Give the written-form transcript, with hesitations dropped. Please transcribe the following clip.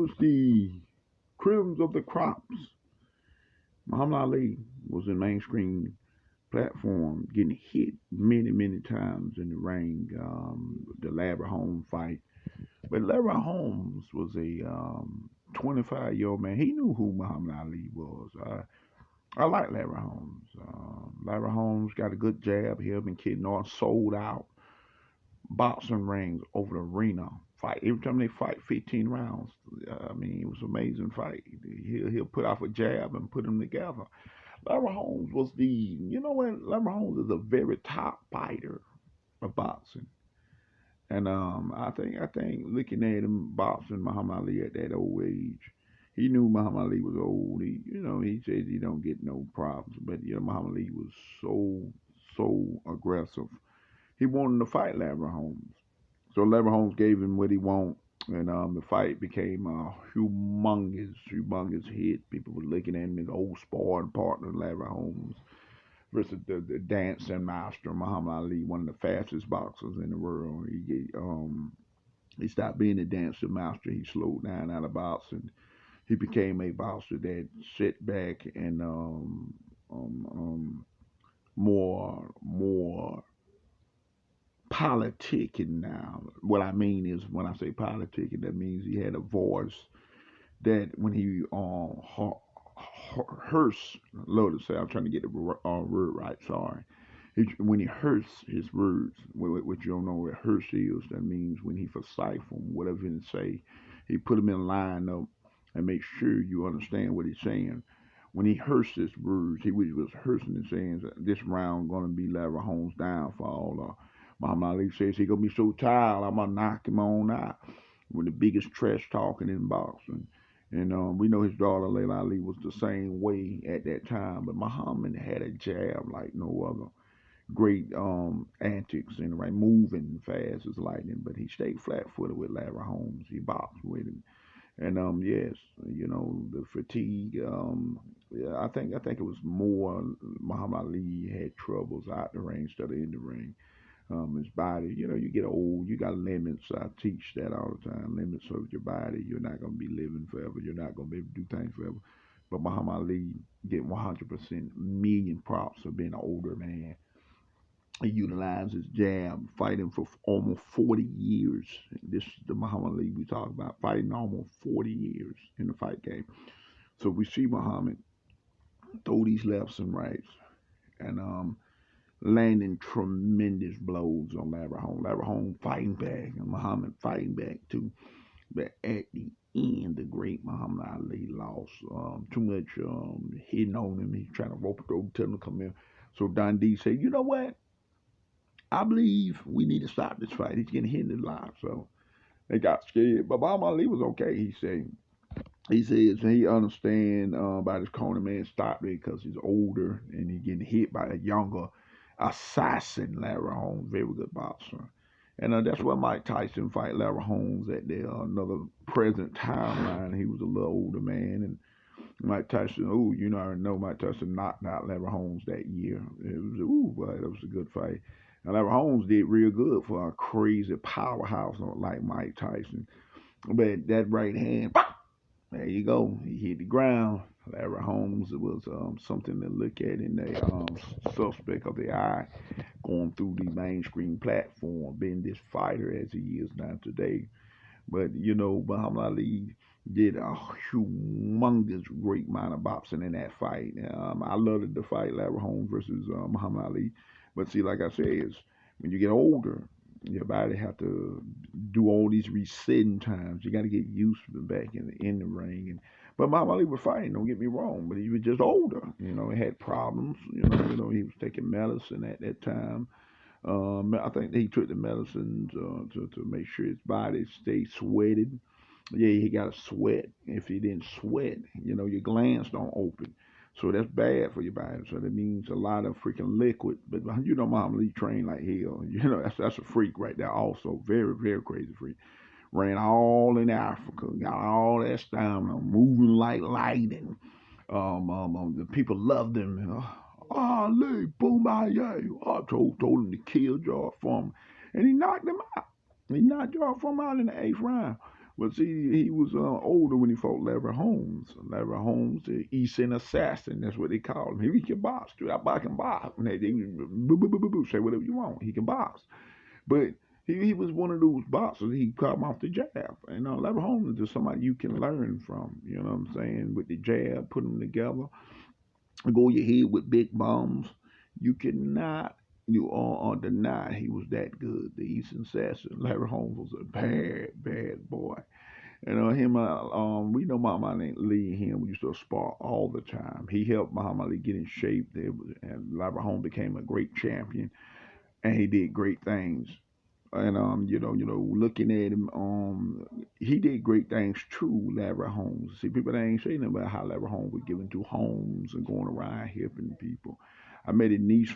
was the crims of the crops. Muhammad Ali was in mainstream platform, getting hit many, many times in the ring. The Larry Holmes fight, but Larry Holmes was a 25-year-old man. He knew who Muhammad Ali was. I like Larry Holmes. Larry Holmes got a good jab. Him and Kid North sold out boxing rings over the arena. Fight every time they fight 15 rounds. I mean, it was an amazing fight. He'll put off a jab and put them together. Larry Holmes was the, you know what? Larry Holmes is a very top fighter of boxing. And I think looking at him boxing Muhammad Ali at that old age, he knew Muhammad Ali was old. He says he don't get no problems, but Muhammad Ali was so aggressive. He wanted to fight Larry Holmes, so Larry Holmes gave him what he wanted, and the fight became a humongous hit. People were looking at him as old sparring partner Larry Holmes versus the dancing master Muhammad Ali, one of the fastest boxers in the world. He stopped being a dancing master. He slowed down out of boxing. He became a boxer that sit back and more politicking now. What I mean is when I say politicking, that means he had a voice that when he hearse, love to say, I'm trying to get the word right. Sorry. When he hearse his words, which you don't know what hearse is, that means when he decipher them, whatever he say, he put them in line up and make sure you understand what he's saying. When he hearsed his words, he was hearsing and saying that this round gonna be Larry Holmes' downfall. Muhammad Ali says he gonna be so tired, I'm gonna knock him on out. With the biggest trash talking in boxing. And we know his daughter Layla Ali was the same way at that time, but Muhammad had a jab like no other. Great antics and right, moving fast as lightning, but he stayed flat-footed with Larry Holmes. He boxed with him, and yes, the fatigue. Yeah, I think it was more Muhammad Ali had troubles out the ring instead of in the ring. His body, you get old, you got limits. I teach that all the time. Limits of your body. You're not gonna be living forever. You're not gonna be able to do things forever. But Muhammad Ali get 100% million props for being an older man. He utilized his jab, fighting for almost 40 years. This is the Muhammad Ali we talk about, fighting almost 40 years in the fight game. So we see Muhammad throw these lefts and rights, and landing tremendous blows on Larry Holmes. Larry Holmes fighting back, and Muhammad fighting back too. But at the end, the great Muhammad Ali lost. Too much hitting on him. He's trying to rope it over, tell him to come in. So Dundee said, you know what? I believe we need to stop this fight. He's getting hit in the line. So they got scared. But Muhammad Ali was okay. He says he understand about his corner man stopped it because he's older and he's getting hit by a younger assassin, Larry Holmes, very good boxer. And that's why Mike Tyson fight Larry Holmes at the another present timeline. He was a little older man, and Mike Tyson, I already know Mike Tyson knocked out Larry Holmes that year. It was, boy, that was a good fight. And Larry Holmes did real good for a crazy powerhouse like Mike Tyson. But that right hand, pop, there you go. He hit the ground. Larry Holmes was something to look at in the suspect of the eye, going through the mainstream platform, being this fighter as he is now today. But Muhammad Ali did a humongous great amount of boxing in that fight. I loved the fight, Larry Holmes versus Muhammad Ali. But see, like I said, is when you get older, your body have to do all these resetting times. You got to get used to it back in the ring. But Muhammad Ali was fighting. Don't get me wrong, but he was just older. He had problems. He was taking medicine at that time. I think he took the medicines to make sure his body stayed sweated. Yeah, he got to sweat. If he didn't sweat, your glands don't open. So that's bad for your body. So that means a lot of freaking liquid. But Muhammad Ali trained like hell. That's a freak right there. Also, very very crazy freak. Ran all in Africa, got all that stamina, moving like lightning. The people loved him. Ali, boom, yeah. I told him to kill George Foreman, and he knocked him out. He knocked George Foreman out in the eighth round. Well, see, he was older when he fought Larry Holmes. Larry Holmes, the Eastern assassin, that's what they call him. He can box, too. I can box. And they boo, boo, boo, boo, boo, say whatever you want. He can box. But he was one of those boxers. He caught him off the jab. And Larry Holmes is somebody you can learn from. You know what I'm saying? With the jab, put them together, go your head with big bombs. You cannot deny he was that good. The Eastern assassin, Larry Holmes, was a bad, bad boy. Him, we know Muhammad Ali and him. We used to spar all the time. He helped Muhammad Ali get in shape. And Larry Holmes became a great champion, and he did great things. And looking at him, he did great things too. Larry Holmes. See, people ain't saying about how Larry Holmes was giving to homes and going around helping people. I met his niece